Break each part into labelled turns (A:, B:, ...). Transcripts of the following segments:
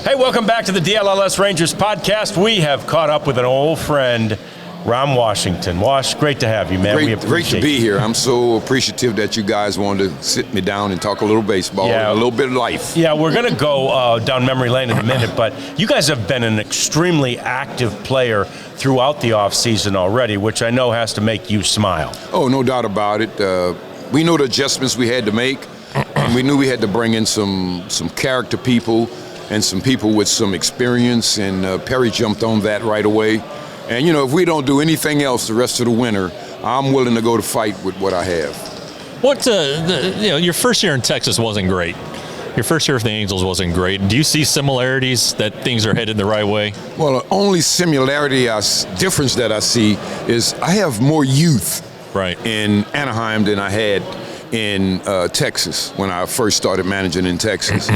A: Hey, welcome back to the DLLS Rangers podcast. We have caught up with an old friend, Ron Washington. Wash, great to have you, man.
B: Great to be here. I'm so appreciative that you guys wanted to sit me down and talk a little baseball and a little bit of life.
A: Yeah, we're going to go down memory lane in a minute, but you guys have been an extremely active player throughout the offseason already, which I know has to make you smile.
B: Oh, no doubt about it. We know the adjustments we had to make, and we knew we had to bring in some character people and some people with some experience, and Perry jumped on that right away. And, you know, if we don't do anything else the rest of the winter, I'm willing to go to fight with what I have.
C: Your first year in Texas wasn't great. Your first year with the Angels wasn't great. Do you see similarities that things are headed the right way?
B: Well, the only difference that I see is I have more youth in Anaheim than I had in Texas when I first started managing in Texas.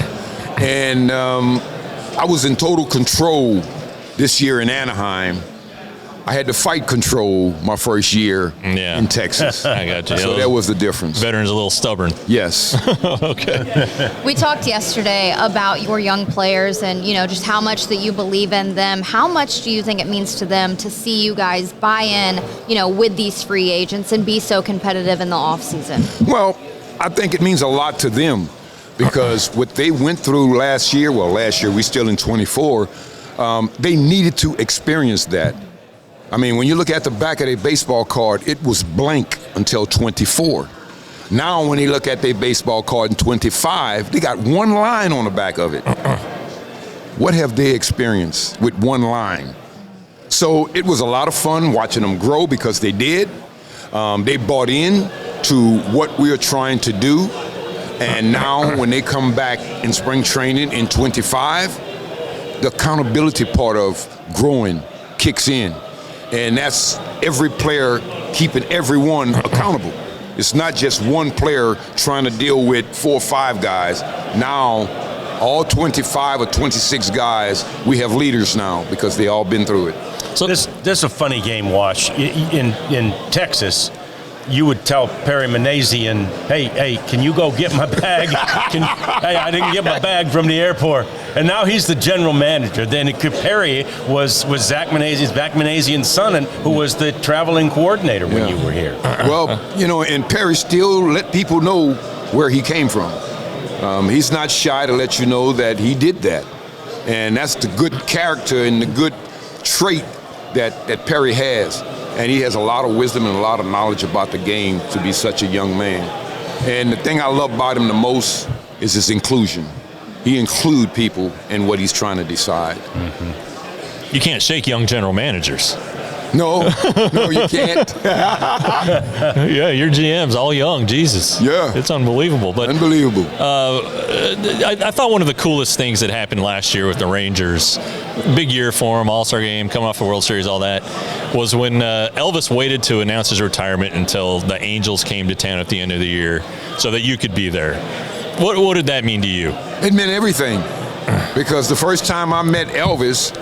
B: And I was in total control this year in Anaheim. I had to fight control my first year in Texas.
C: I got you.
B: So that was the difference.
C: Veterans a little stubborn.
B: Yes.
C: Okay.
D: We talked yesterday about your young players and, you know, just how much that you believe in them. How much do you think it means to them to see you guys buy in, you know, with these free agents and be so competitive in the offseason?
B: Well, I think it means a lot to them because what they went through last year, we still in 24, they needed to experience that. I mean, when you look at the back of their baseball card, it was blank until 24. Now, when they look at their baseball card in 25, they got one line on the back of it. What have they experienced with one line? So it was a lot of fun watching them grow because they did. They bought in to what we are trying to do. And now when they come back in spring training in 25, the accountability part of growing kicks in. And that's every player keeping everyone accountable. It's not just one player trying to deal with 4 or 5 guys. Now, all 25 or 26 guys, we have leaders now because they all been through it.
A: So this is a funny game, Wash. In Texas, you would tell Perry Manazian, hey, can you go get my bag? Hey, I didn't get my bag from the airport. And now he's the general manager. Then Perry was Zach Manazian's son, and who was the traveling coordinator when you were here.
B: Well, you know, and Perry still let people know where he came from. He's not shy to let you know that he did that. And that's the good character and the good trait that Perry has. And he has a lot of wisdom and a lot of knowledge about the game to be such a young man. And the thing I love about him the most is his inclusion. He includes people in what he's trying to decide.
C: Mm-hmm. You can't shake young general managers.
B: No, you can't.
C: Yeah, your GM's all young. Jesus.
B: Yeah.
C: It's unbelievable. But
B: unbelievable.
C: I thought one of the coolest things that happened last year with the Rangers, big year for them, All-Star game, coming off the World Series, all that, was when Elvis waited to announce his retirement until the Angels came to town at the end of the year so that you could be there. What did that mean to you?
B: It meant everything. Because the first time I met Elvis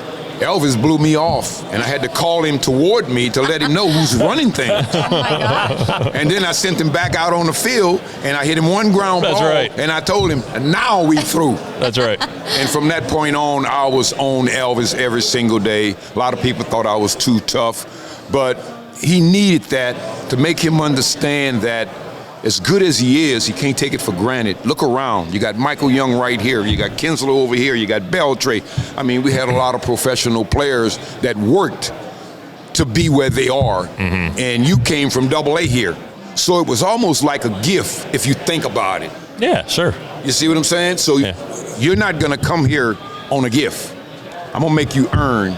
B: blew me off, and I had to call him toward me to let him know who's running things.
D: Oh, my gosh.
B: And then I sent him back out on the field, and I hit him one ground ball.
C: That's right.
B: And I told him, now we through.
C: That's right.
B: And from that point on, I was on Elvis every single day. A lot of people thought I was too tough, but he needed that to make him understand that as good as he is, he can't take it for granted. Look around. You got Michael Young right here. You got Kinsler over here. You got Beltre. I mean, we had a lot of professional players that worked to be where they are. Mm-hmm. And you came from AA here. So it was almost like a gift if you think about it.
C: Yeah, sure.
B: You see what I'm saying? So you're not going to come here on a gift. I'm going to make you earn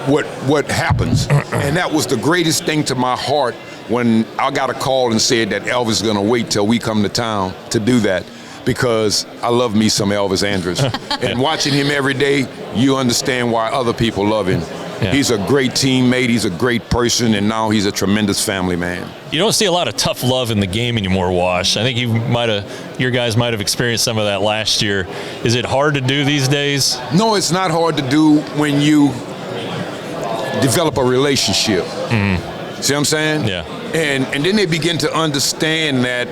B: what happens. And that was the greatest thing to my heart when I got a call and said that Elvis is going to wait till we come to town to do that, because I love me some Elvis Andrus. And watching him every day, you understand why other people love him. Yeah. He's a great teammate, he's a great person, and now he's a tremendous family man.
C: You don't see a lot of tough love in the game anymore, Wash. I think your guys might have experienced some of that last year. Is it hard to do these days?
B: No, it's not hard to do when you develop a relationship. Mm-hmm. See what I'm saying?
C: Yeah.
B: And then they begin to understand that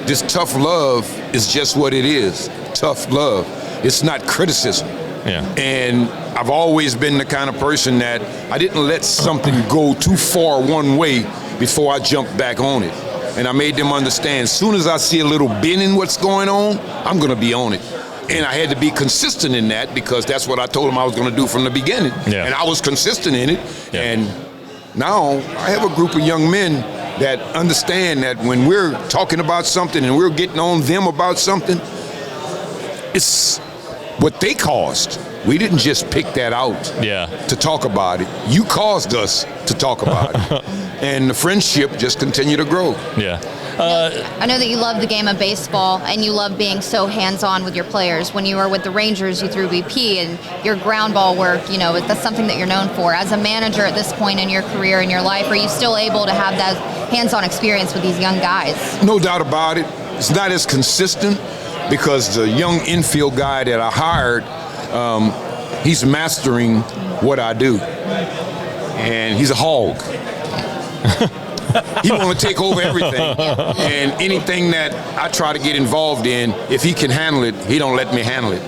B: this tough love is just what it is, tough love. It's not criticism.
C: Yeah.
B: And I've always been the kind of person that I didn't let something go too far one way before I jumped back on it. And I made them understand, as soon as I see a little bend in what's going on, I'm going to be on it. And I had to be consistent in that because that's what I told them I was going to do from the beginning.
C: Yeah.
B: And I was consistent in it.
C: Yeah.
B: And now I have a group of young men that understand that when we're talking about something and we're getting on them about something, it's what they caused. We didn't just pick that out to talk about it. You caused us to talk about it. And the friendship just continued to grow.
C: Yeah.
D: I know that you love the game of baseball and you love being so hands-on with your players. When you were with the Rangers, you threw BP and your ground ball work, you know, that's something that you're known for. As a manager at this point in your career, in your life, are you still able to have that hands-on experience with these young guys?
B: No doubt about it. It's not as consistent because the young infield guy that I hired, he's mastering what I do. And he's a hog. He want to take over everything. And anything that I try to get involved in, if he can handle it, he don't let me handle it.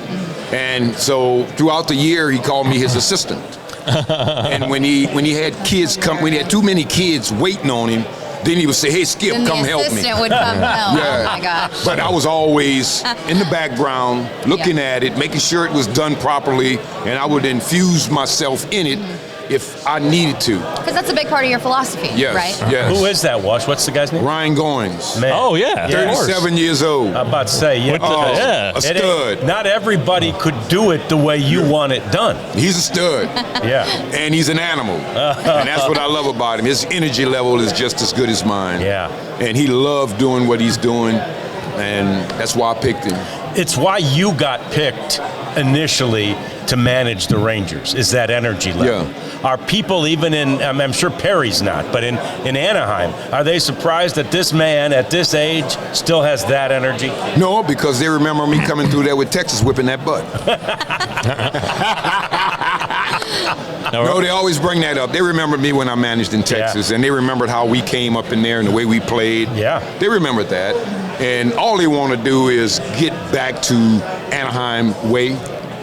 B: And so throughout the year, he called me his assistant. And when he had kids come, when he had too many kids waiting on him, then he would say, "Hey, Skip,
D: Then
B: come help me."
D: the assistant would come help. Oh my gosh.
B: But I was always in the background, looking at it, making sure it was done properly, and I would infuse myself in it if I needed to.
D: Because that's a big part of your philosophy,
B: Yes,
D: right?
B: yes.
A: Who is that, Wash? What's the guy's name?
B: Ryan Goins.
A: Man.
C: Oh, yeah.
A: Yeah.
B: 37 years old.
A: I'm about to say, yeah.
C: Yeah.
B: A
A: It ain't-
B: stud.
A: Not everybody could do it the way you want it done.
B: He's a stud.
A: Yeah.
B: And he's an animal. And that's what I love about him. His energy level is just as good as mine.
A: Yeah.
B: And he loved doing what he's doing, and that's why I picked him.
A: It's why you got picked initially to manage the Rangers, is that energy level.
B: Yeah.
A: Are people even in, I'm sure Perry's not, but in Anaheim, are they surprised that this man at this age still has that energy?
B: No, because they remember me coming through there with Texas whipping that butt. No, they always bring that up. They remembered me when I managed in Texas, and they remembered how we came up in there and the way we played.
A: Yeah.
B: They remembered that. And all they want to do is get back to Anaheim way.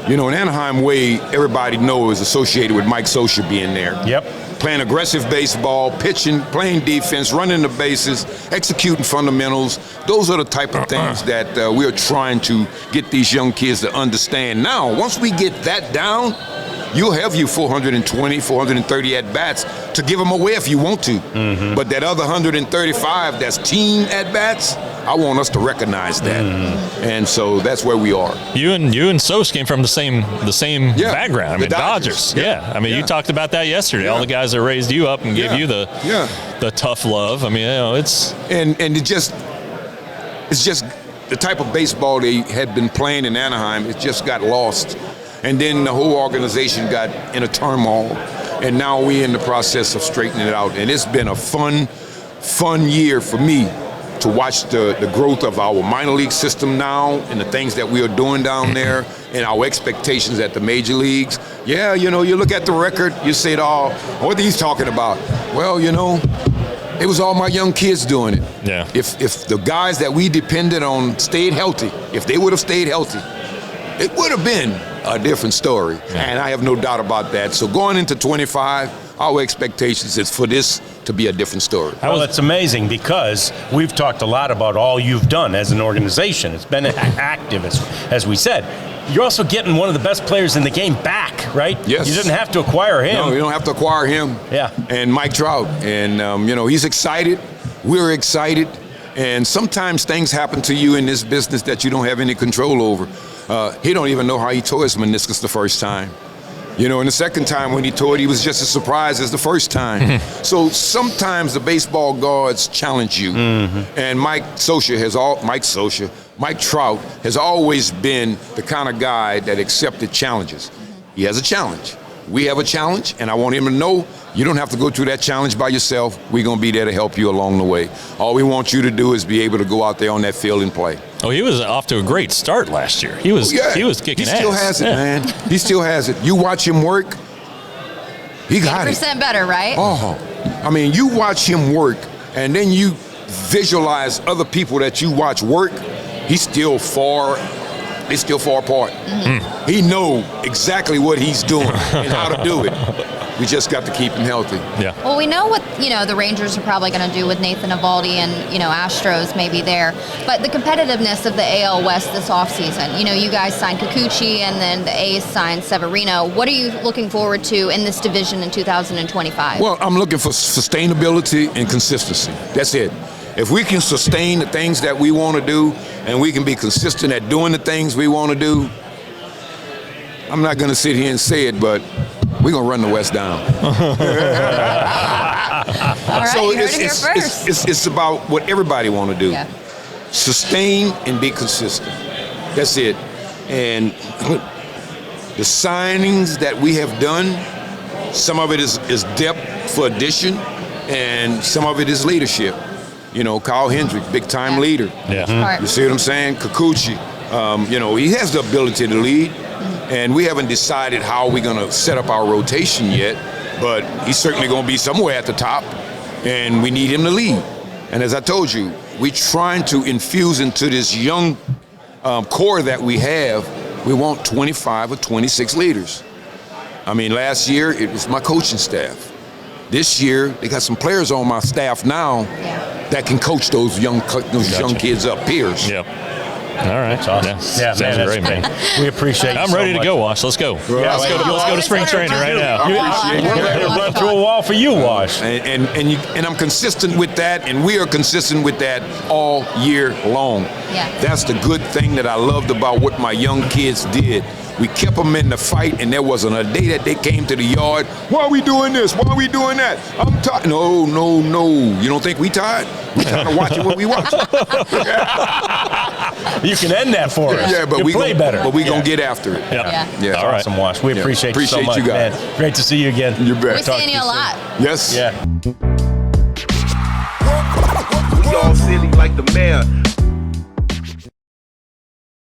B: You know, in Anaheim way, everybody knows is associated with Mike Scioscia being there.
A: Yep.
B: Playing aggressive baseball, pitching, playing defense, running the bases, executing fundamentals. Those are the type of things that we're trying to get these young kids to understand. Now, once we get that down, you'll have you 420, 430 at-bats to give them away if you want to. Mm-hmm. But that other 135, that's team at-bats, I want us to recognize that. Mm-hmm. And so that's where we are.
C: You and Sos came from the same background. I mean,
B: the Dodgers.
C: Yeah. I mean, you talked about that yesterday. All the guys that raised you up and gave you the tough love. I mean, you know, it's
B: it's just the type of baseball they had been playing in Anaheim. It just got lost. And then the whole organization got in a turmoil, and now we're in the process of straightening it out. And it's been a fun year for me to watch the growth of our minor league system now and the things that we are doing down there and our expectations at the major leagues. Yeah, you know, you look at the record, you say, "Oh, what are these talking about?" Well, you know, it was all my young kids doing it.
C: Yeah.
B: If the guys that we depended on stayed healthy, if they would have stayed healthy, it would have been a different story. Yeah. And I have no doubt about that. So going into 25, our expectations is for this to be a different story.
A: Well, it's amazing because we've talked a lot about all you've done as an organization. It's been active, as we said. You're also getting one of the best players in the game back, right?
B: Yes.
A: You didn't have to acquire him.
B: No, you don't have to acquire him.
A: Yeah.
B: And Mike Trout. And, you know, he's excited. We're excited. And sometimes things happen to you in this business that you don't have any control over. He don't even know how he tore his meniscus the first time. You know, and the second time when he tore it, he was just as surprised as the first time. So sometimes the baseball gods challenge you. Mm-hmm. And Mike Trout has always been the kind of guy that accepted challenges. He has a challenge. We have a challenge, and I want him to know you don't have to go through that challenge by yourself. We're going to be there to help you along the way. All we want you to do is be able to go out there on that field and play.
C: Oh, he was off to a great start last year. He was kicking ass.
B: He still has it, man. He still has it. You watch him work, he got it.
D: 10% better, right?
B: Oh, I mean, you watch him work, and then you visualize other people that you watch work. He's still far they still far apart. He know exactly what he's doing and how to do it. We just got to keep him healthy.
C: Yeah.
D: Well, we know what, the Rangers are probably going to do with Nathan Eovaldi and, Astros maybe there. But the competitiveness of the AL West this offseason, you guys signed Kikuchi and then the A's signed Severino. What are you looking forward to in this division in 2025?
B: Well, I'm looking for sustainability and consistency. That's it. If we can sustain the things that we want to do and we can be consistent at doing the things we want to do, I'm not going to sit here and say it, but we're going to run the West down.
D: All right,
B: So
D: you heard it here first.
B: it's about what everybody want to do.
D: Yeah.
B: Sustain and be consistent. That's it. And the signings that we have done, some of it is depth for addition, and some of it is leadership. Kyle Hendrick, big-time leader.
C: Yeah.
D: Smart.
B: You see what I'm saying? Kikuchi, he has the ability to lead, and we haven't decided how we're going to set up our rotation yet, but he's certainly going to be somewhere at the top, and we need him to lead. And as I told you, we're trying to infuse into this young core that we have, we want 25 or 26 leaders. I mean, last year, it was my coaching staff. This year, they got some players on my staff now that can coach those young kids up, peers.
C: Yep. All right.
A: Awesome. Yeah,
C: Sounds
A: man,
C: great, man.
A: We appreciate you
C: I'm
A: so
C: ready to
A: much.
C: go, Wash. Let's go.
A: Yeah,
C: Let's go to spring training right now.
A: We're ready to run through a wall for you, Wash.
B: And I'm consistent with that, and we are consistent with that all year long.
D: Yeah.
B: That's the good thing that I loved about what my young kids did. We kept them in the fight, and there wasn't a day that they came to the yard. Why are we doing this? Why are we doing that? I'm tired. No. You don't think we tired? We trying to watch it when we watch it.
A: You can end that for us.
B: Yeah, but
A: you
B: we
A: play better.
B: But we gonna get after it.
C: Yeah.
B: Yeah.
C: All right.
A: Awesome, Wash. We appreciate you so
B: Appreciate
A: much,
B: you guys.
A: man. Great to see you again.
B: You bet.
D: We're
A: Talk
D: seeing
A: to
D: you a
A: soon.
D: lot.
B: Yes.
A: Yeah.
E: We all silly like the mayor.